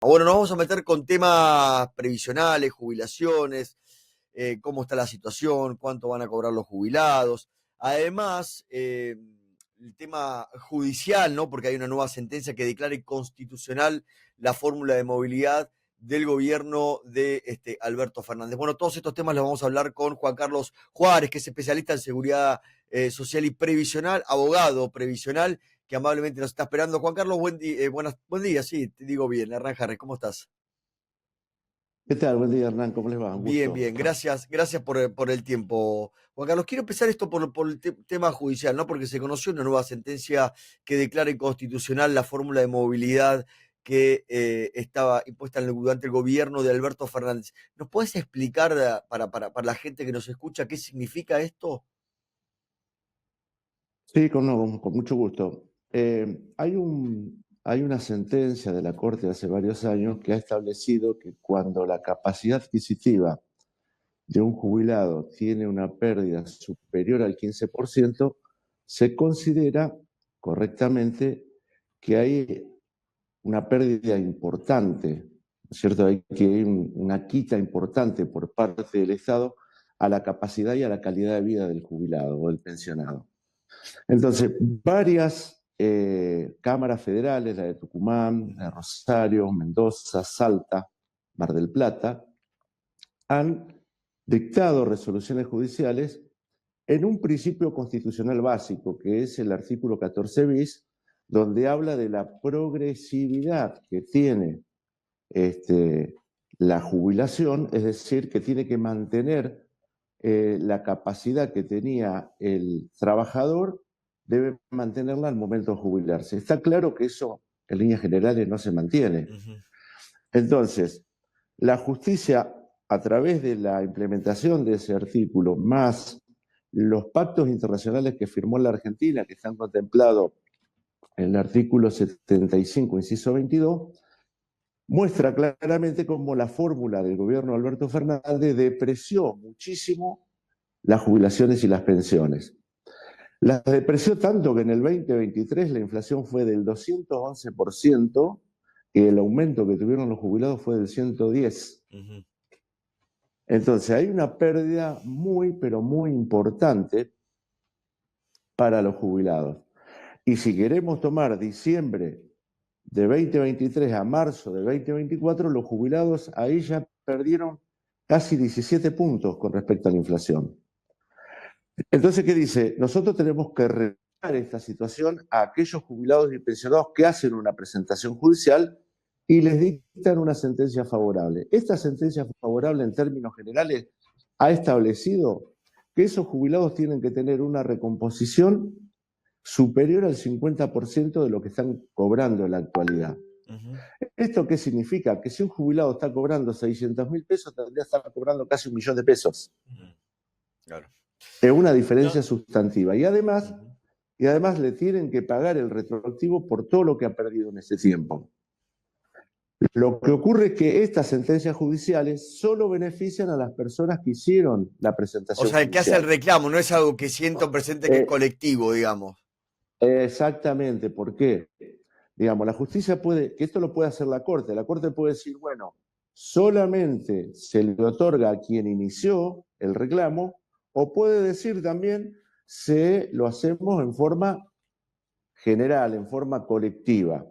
Bueno, nos vamos a meter con temas previsionales, jubilaciones, cómo está la situación, cuánto van a cobrar los jubilados. Además, el tema judicial, ¿no? Porque hay una nueva sentencia que declara inconstitucional la fórmula de movilidad del gobierno de Alberto Fernández. Bueno, todos estos temas los vamos a hablar con Juan Carlos Juárez, que es especialista en seguridad social y previsional, abogado previsional, que amablemente nos está esperando. Juan Carlos, buen día, sí, te digo bien. Hernán Jarres, ¿cómo estás? ¿Qué tal? Buen día, Hernán. ¿Cómo les va? Un Bien, gusto. bien, gracias por el tiempo. Juan Carlos, quiero empezar esto por el tema judicial, ¿no? Porque se conoció una nueva sentencia que declara inconstitucional la fórmula de movilidad que estaba impuesta durante el gobierno de Alberto Fernández. ¿Nos puedes explicar para la gente que nos escucha qué significa esto? Sí, con mucho gusto. Hay una sentencia de la Corte de hace varios años que ha establecido que cuando la capacidad adquisitiva de un jubilado tiene una pérdida superior al 15%, se considera correctamente que hay una pérdida importante, ¿no es cierto? Hay que hay una quita importante por parte del Estado a la capacidad y a la calidad de vida del jubilado o del pensionado. Entonces, varias cámaras federales, la de Tucumán, la de Rosario, Mendoza, Salta, Mar del Plata, han dictado resoluciones judiciales en un principio constitucional básico, que es el artículo 14 bis, donde habla de la progresividad que tiene la jubilación, es decir, que tiene que mantener la capacidad que tenía el trabajador, debe mantenerla al momento de jubilarse. Está claro que eso en líneas generales no se mantiene. Ujú. Entonces, la justicia, a través de la implementación de ese artículo, más los pactos internacionales que firmó la Argentina, que están contemplados en el artículo 75, inciso 22, muestra claramente cómo la fórmula del gobierno de Alberto Fernández depreció muchísimo las jubilaciones y las pensiones. Las depreció tanto que en el 2023 la inflación fue del 211% y el aumento que tuvieron los jubilados fue del 110%. Ujú. Entonces hay una pérdida muy, pero muy importante para los jubilados. Y si queremos tomar diciembre de 2023 a marzo de 2024, los jubilados ahí ya perdieron casi 17 puntos con respecto a la inflación. Entonces, ¿qué dice? Nosotros tenemos que retar esta situación a aquellos jubilados y pensionados que hacen una presentación judicial y les dictan una sentencia favorable. Esta sentencia favorable, en términos generales, ha establecido que esos jubilados tienen que tener una recomposición superior al 50% de lo que están cobrando en la actualidad. Ujú. ¿Esto qué significa? Que si un jubilado está cobrando 600.000 pesos, tendría que estar cobrando casi 1.000.000 de pesos. Ujú. Claro. Es una No. diferencia sustantiva. Ujú. Y además le tienen que pagar el retroactivo por todo lo que ha perdido en ese tiempo. Lo que ocurre es que estas sentencias judiciales solo benefician a las personas que hicieron la O presentación sea, el que hace el judicial. reclamo no es algo que siento presente que es Eh, colectivo, digamos. Exactamente, ¿por qué? Digamos, la justicia puede, que esto lo puede hacer la Corte puede decir, bueno, solamente se le otorga a quien inició el reclamo, o puede decir también, se lo hacemos en forma general, en forma colectiva.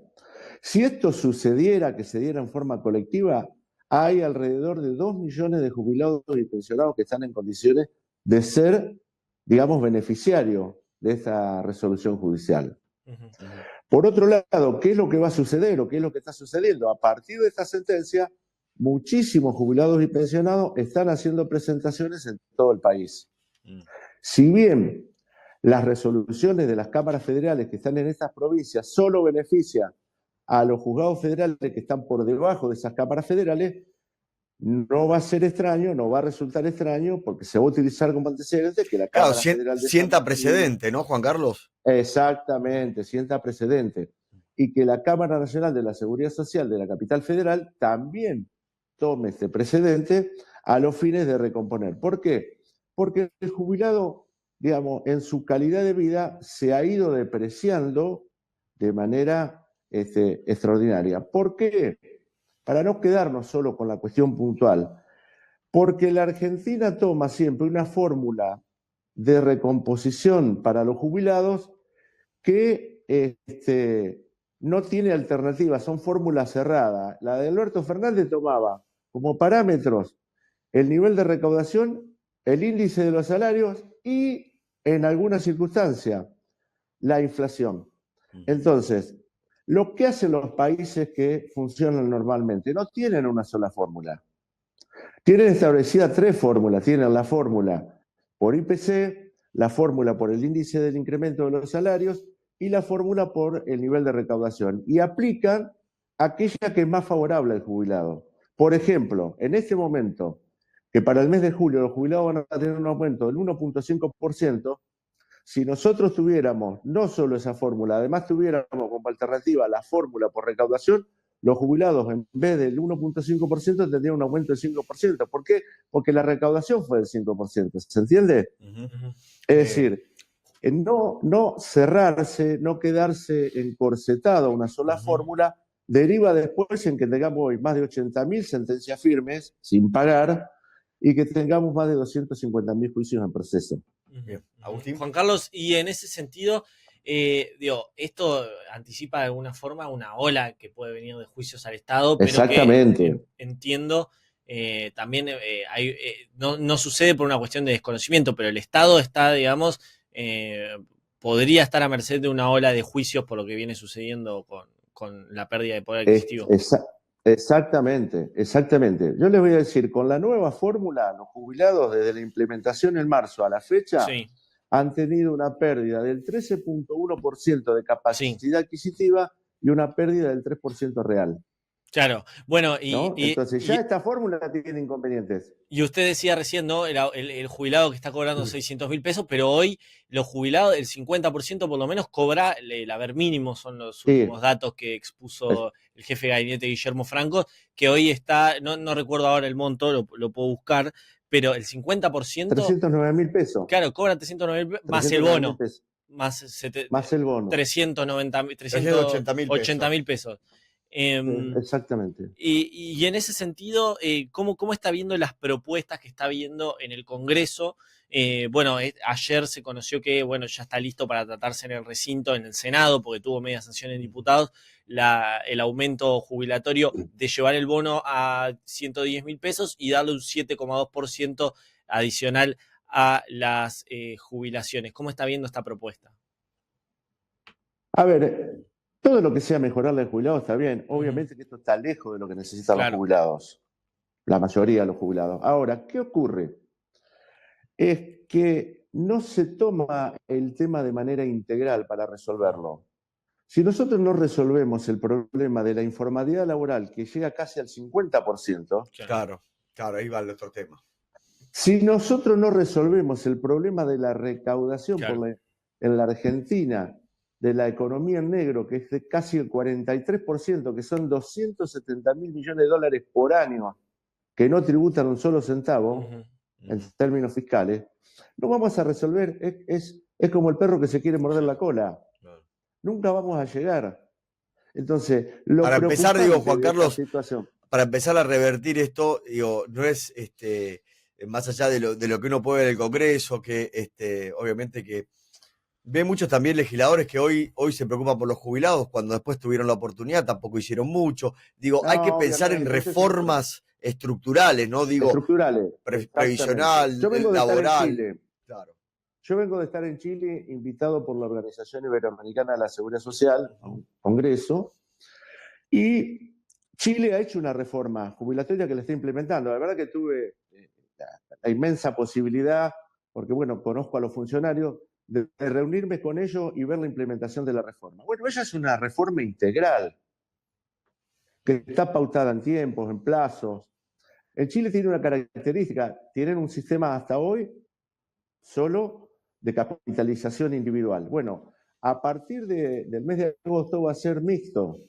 Si esto sucediera, que se diera en forma colectiva, hay alrededor de 2 millones de jubilados y pensionados que están en condiciones de ser, digamos, beneficiarios de esta resolución judicial. Ujú, ujú. Por otro lado, ¿qué es lo que va a suceder o qué es lo que está sucediendo? A partir de esta sentencia, muchísimos jubilados y pensionados están haciendo presentaciones en todo el país. Mm. Si bien las resoluciones de las cámaras federales que están en estas provincias solo benefician a los juzgados federales que están por debajo de esas cámaras federales, no va a ser extraño, no va a resultar extraño, porque se va a utilizar como antecedente que la Claro, Cámara Federal de San sienta Martín, precedente, ¿no, Juan Carlos? exactamente, sienta precedente, y que la Cámara Nacional de la Seguridad Social de la Capital Federal también tome este precedente a los fines de recomponer. ¿Por qué? Porque el jubilado, digamos, en su calidad de vida se ha ido depreciando de manera extraordinaria. ¿Por qué? para no quedarnos solo con la cuestión puntual, porque la Argentina toma siempre una fórmula de recomposición para los jubilados que no tiene alternativa, son fórmulas cerradas. La de Alberto Fernández tomaba como parámetros el nivel de recaudación, el índice de los salarios y, en algunas circunstancias, la inflación. Entonces, lo que hacen los países que funcionan normalmente, no tienen una sola fórmula. Tienen establecidas 3 fórmulas. Tienen la fórmula por IPC, la fórmula por el índice del incremento de los salarios y la fórmula por el nivel de recaudación. Y aplican aquella que es más favorable al jubilado. Por ejemplo, en este momento, que para el mes de julio los jubilados van a tener un aumento del 1.5%, si nosotros tuviéramos no solo esa fórmula, además tuviéramos como alternativa la fórmula por recaudación, los jubilados en vez del 1.5% tendrían un aumento del 5%. ¿Por qué? Porque la recaudación fue del 5%. ¿Se entiende? Es decir, no cerrarse, no quedarse encorsetado a una sola fórmula, deriva después en que tengamos hoy más de 80.000 sentencias firmes sin pagar y que tengamos más de 250.000 juicios en proceso. Bien. Agustín. Juan Carlos, y en ese sentido, esto anticipa de alguna forma una ola que puede venir de juicios al Estado, pero exactamente. Que entiendo también no sucede por una cuestión de desconocimiento, pero el Estado está, digamos, podría estar a merced de una ola de juicios por lo que viene sucediendo con la pérdida de poder adquisitivo. Exactamente. Yo les voy a decir, con la nueva fórmula, los jubilados desde la implementación en marzo a la fecha han tenido una pérdida del 13.1% de capacidad adquisitiva y una pérdida del 3% real. Claro, bueno, entonces ya esta fórmula tiene inconvenientes. Y usted decía recién, ¿no? El jubilado que está cobrando 600.000 pesos, pero hoy los jubilados, el 50% por lo menos cobra el haber mínimo, son los últimos datos que expuso el jefe de gabinete Guillermo Franco, que hoy está, no recuerdo ahora el monto, lo puedo buscar, pero el 50%... 309.000 pesos. Claro, cobra 309.000 más el bono. Más el bono. 380.000 pesos. Exactamente. Y en ese sentido, ¿cómo está viendo las propuestas que está viendo en el Congreso? Ayer se conoció que ya está listo para tratarse en el recinto, en el Senado, porque tuvo media sanción en diputados, el aumento jubilatorio de llevar el bono a 110.000 pesos y darle un 7,2% adicional a las jubilaciones. ¿Cómo está viendo esta propuesta? A ver, todo lo que sea mejorarle al jubilado está bien. Obviamente que esto está lejos de lo que necesitan los jubilados. La mayoría de los jubilados. Ahora, ¿qué ocurre? Es que no se toma el tema de manera integral para resolverlo. Si nosotros no resolvemos el problema de la informalidad laboral, que llega casi al 50%... Claro, ahí va el otro tema. Si nosotros no resolvemos el problema de la recaudación en la Argentina, de la economía en negro, que es de casi el 43%, que son 270.000 millones de dólares por año, que no tributan un solo centavo, en términos fiscales, no vamos a resolver, es como el perro que se quiere morder la cola. Nunca vamos a llegar. Entonces, para empezar, Juan Carlos, para empezar a revertir esto, no es más allá de lo que uno puede ver en el Congreso, que obviamente que ve muchos también legisladores que hoy se preocupan por los jubilados, cuando después tuvieron la oportunidad tampoco hicieron mucho. Hay que pensar en reformas estructurales, ¿no? Estructurales. Previsional, laboral. Claro. Yo vengo de estar en Chile, invitado por la Organización Iberoamericana de la Seguridad Social, a un congreso, y Chile ha hecho una reforma jubilatoria que la está implementando. La verdad que tuve la inmensa posibilidad, porque conozco a los funcionarios, de reunirme con ellos y ver la implementación de la reforma. Ella es una reforma integral, que está pautada en tiempos, en plazos. En Chile tiene una característica, tienen un sistema hasta hoy solo de capitalización individual. A partir del mes de agosto va a ser mixto.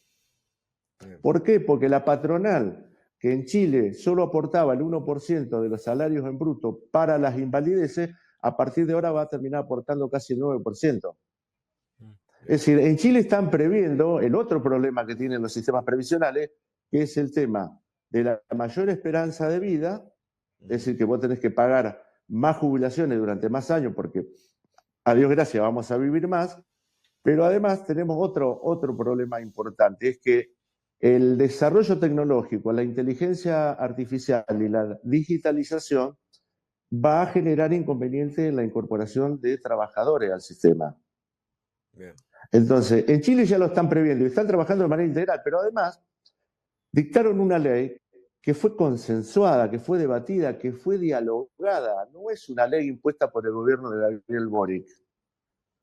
¿Por qué? Porque la patronal, que en Chile solo aportaba el 1% de los salarios en bruto para las invalideces, a partir de ahora va a terminar aportando casi el 9%. Es decir, en Chile están previendo el otro problema que tienen los sistemas previsionales, que es el tema de la mayor esperanza de vida, es decir, que vos tenés que pagar más jubilaciones durante más años porque, a Dios gracias, vamos a vivir más, pero además tenemos otro problema importante, es que el desarrollo tecnológico, la inteligencia artificial y la digitalización va a generar inconvenientes en la incorporación de trabajadores al sistema. Bien. Entonces, en Chile ya lo están previendo y están trabajando de manera integral, pero además dictaron una ley que fue consensuada, que fue debatida, que fue dialogada. No es una ley impuesta por el gobierno de Gabriel Boric.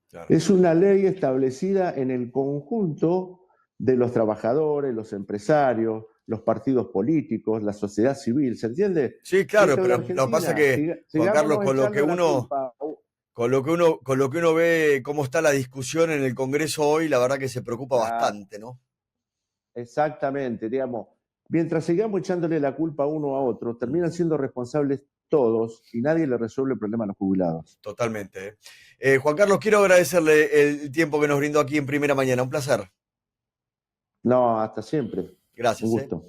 Claro. Es una ley establecida en el conjunto de los trabajadores, los empresarios, los partidos políticos, la sociedad civil, ¿se entiende? Sí, claro, Esto en pero lo que pasa Argentina, que, Juan Carlos, con lo que echándole la uno, culpa. con lo que uno ve cómo está la discusión en el Congreso hoy, la verdad que se preocupa bastante, ¿no? Exactamente, digamos, mientras sigamos echándole la culpa uno a otro, terminan siendo responsables todos y nadie le resuelve el problema a los jubilados. Totalmente. Juan Carlos, quiero agradecerle el tiempo que nos brindó aquí en Primera Mañana. Un placer. No, hasta siempre. Gracias. Un gusto.